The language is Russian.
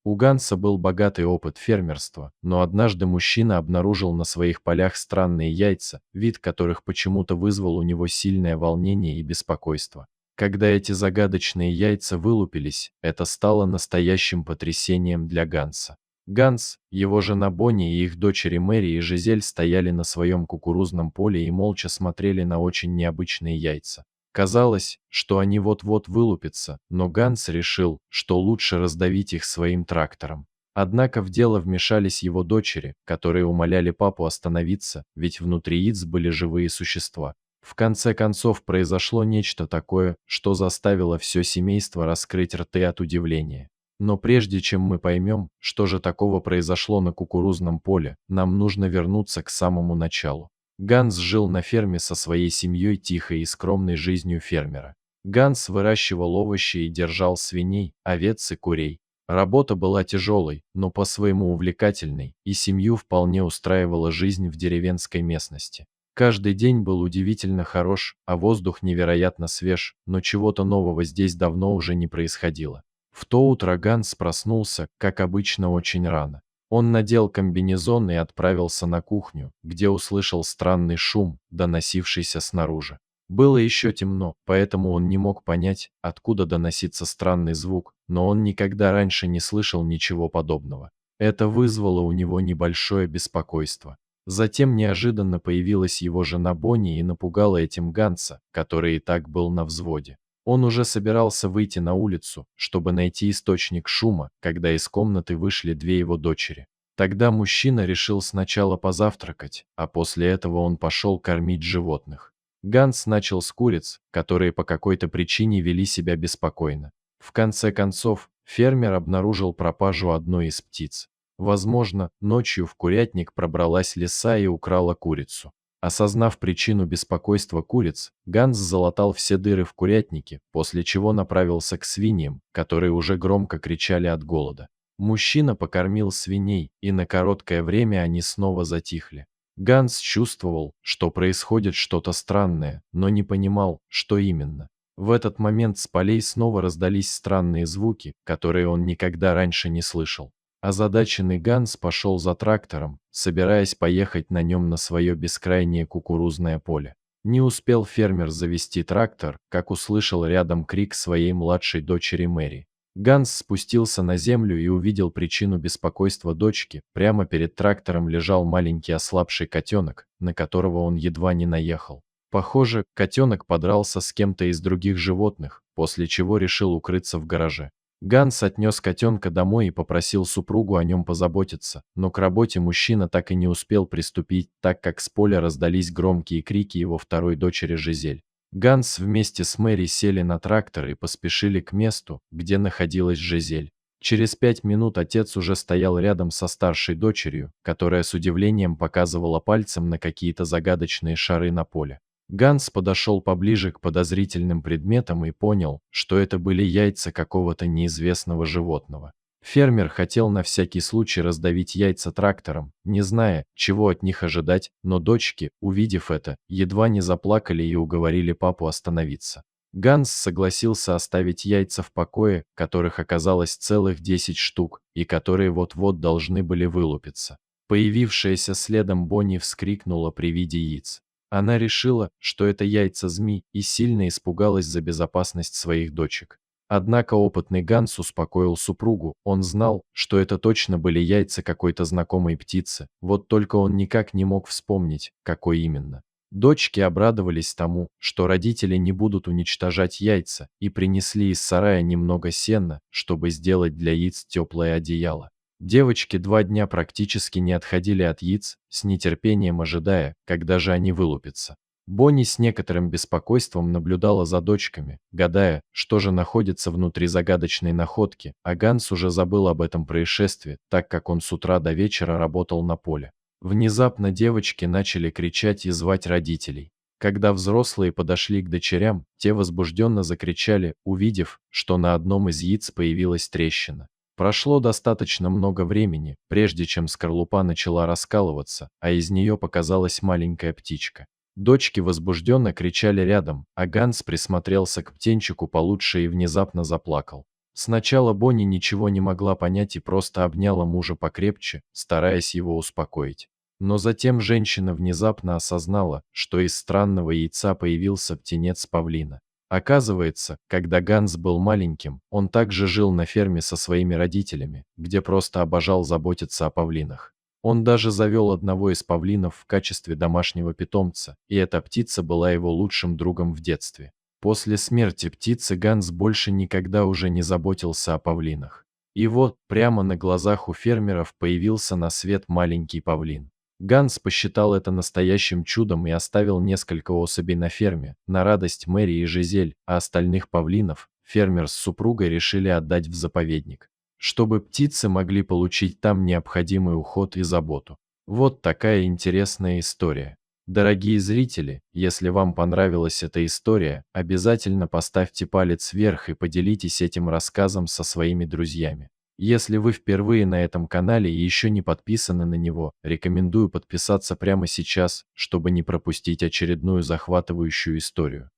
У Ганса был богатый опыт фермерства, но однажды мужчина обнаружил на своих полях странные яйца, вид которых почему-то вызвал у него сильное волнение и беспокойство. Когда эти загадочные яйца вылупились, это стало настоящим потрясением для Ганса. Ганс, его жена Бонни и их дочери Мэри и Жизель стояли на своем кукурузном поле и молча смотрели на очень необычные яйца. Казалось, что они вот-вот вылупятся, но Ганс решил, что лучше раздавить их своим трактором. Однако в дело вмешались его дочери, которые умоляли папу остановиться, ведь внутри яиц были живые существа. В конце концов произошло нечто такое, что заставило все семейство раскрыть рты от удивления. Но прежде чем мы поймем, что же такого произошло на кукурузном поле, нам нужно вернуться к самому началу. Ганс жил на ферме со своей семьей тихой и скромной жизнью фермера. Ганс выращивал овощи и держал свиней, овец и курей. Работа была тяжелой, но по-своему увлекательной, и семью вполне устраивала жизнь в деревенской местности. Каждый день был удивительно хорош, а воздух невероятно свеж, но чего-то нового здесь давно уже не происходило. В то утро Ганс проснулся, как обычно, очень рано. Он надел комбинезон и отправился на кухню, где услышал странный шум, доносившийся снаружи. Было еще темно, поэтому он не мог понять, откуда доносится странный звук, но он никогда раньше не слышал ничего подобного. Это вызвало у него небольшое беспокойство. Затем неожиданно появилась его жена Бонни и напугала этим Ганса, который и так был на взводе. Он уже собирался выйти на улицу, чтобы найти источник шума, когда из комнаты вышли две его дочери. Тогда мужчина решил сначала позавтракать, а после этого он пошел кормить животных. Ганс начал с куриц, которые по какой-то причине вели себя беспокойно. В конце концов, фермер обнаружил пропажу одной из птиц. Возможно, ночью в курятник пробралась лиса и украла курицу. Осознав причину беспокойства куриц, Ганс залатал все дыры в курятнике, после чего направился к свиньям, которые уже громко кричали от голода. Мужчина покормил свиней, и на короткое время они снова затихли. Ганс чувствовал, что происходит что-то странное, но не понимал, что именно. В этот момент с полей снова раздались странные звуки, которые он никогда раньше не слышал. Озадаченный Ганс пошел за трактором, собираясь поехать на нем на свое бескрайнее кукурузное поле. Не успел фермер завести трактор, как услышал рядом крик своей младшей дочери Мэри. Ганс спустился на землю и увидел причину беспокойства дочки. Прямо перед трактором лежал маленький ослабший котенок, на которого он едва не наехал. Похоже, котенок подрался с кем-то из других животных, после чего решил укрыться в гараже. Ганс отнес котенка домой и попросил супругу о нем позаботиться, но к работе мужчина так и не успел приступить, так как с поля раздались громкие крики его второй дочери Жизель. Ганс вместе с Мэри сели на трактор и поспешили к месту, где находилась Жизель. Через 5 минут отец уже стоял рядом со старшей дочерью, которая с удивлением показывала пальцем на какие-то загадочные шары на поле. Ганс подошел поближе к подозрительным предметам и понял, что это были яйца какого-то неизвестного животного. Фермер хотел на всякий случай раздавить яйца трактором, не зная, чего от них ожидать, но дочки, увидев это, едва не заплакали и уговорили папу остановиться. Ганс согласился оставить яйца в покое, которых оказалось целых 10 штук, и которые вот-вот должны были вылупиться. Появившаяся следом Бонни вскрикнула при виде яиц. Она решила, что это яйца змей, и сильно испугалась за безопасность своих дочек. Однако опытный Ганс успокоил супругу, он знал, что это точно были яйца какой-то знакомой птицы, вот только он никак не мог вспомнить, какой именно. Дочки обрадовались тому, что родители не будут уничтожать яйца, и принесли из сарая немного сена, чтобы сделать для яиц теплое одеяло. Девочки 2 дня практически не отходили от яиц, с нетерпением ожидая, когда же они вылупятся. Бонни с некоторым беспокойством наблюдала за дочками, гадая, что же находится внутри загадочной находки, а Ганс уже забыл об этом происшествии, так как он с утра до вечера работал на поле. Внезапно девочки начали кричать и звать родителей. Когда взрослые подошли к дочерям, те возбужденно закричали, увидев, что на одном из яиц появилась трещина. Прошло достаточно много времени, прежде чем скорлупа начала раскалываться, а из нее показалась маленькая птичка. Дочки возбужденно кричали рядом, а Ганс присмотрелся к птенчику получше и внезапно заплакал. Сначала Бонни ничего не могла понять и просто обняла мужа покрепче, стараясь его успокоить. Но затем женщина внезапно осознала, что из странного яйца появился птенец павлина. Оказывается, когда Ганс был маленьким, он также жил на ферме со своими родителями, где просто обожал заботиться о павлинах. Он даже завел одного из павлинов в качестве домашнего питомца, и эта птица была его лучшим другом в детстве. После смерти птицы Ганс больше никогда уже не заботился о павлинах. И вот, прямо на глазах у фермеров появился на свет маленький павлин. Ганс посчитал это настоящим чудом и оставил несколько особей на ферме, на радость Мэри и Жизель, а остальных павлинов фермер с супругой решили отдать в заповедник, чтобы птицы могли получить там необходимый уход и заботу. Вот такая интересная история. Дорогие зрители, если вам понравилась эта история, обязательно поставьте палец вверх и поделитесь этим рассказом со своими друзьями. Если вы впервые на этом канале и еще не подписаны на него, рекомендую подписаться прямо сейчас, чтобы не пропустить очередную захватывающую историю.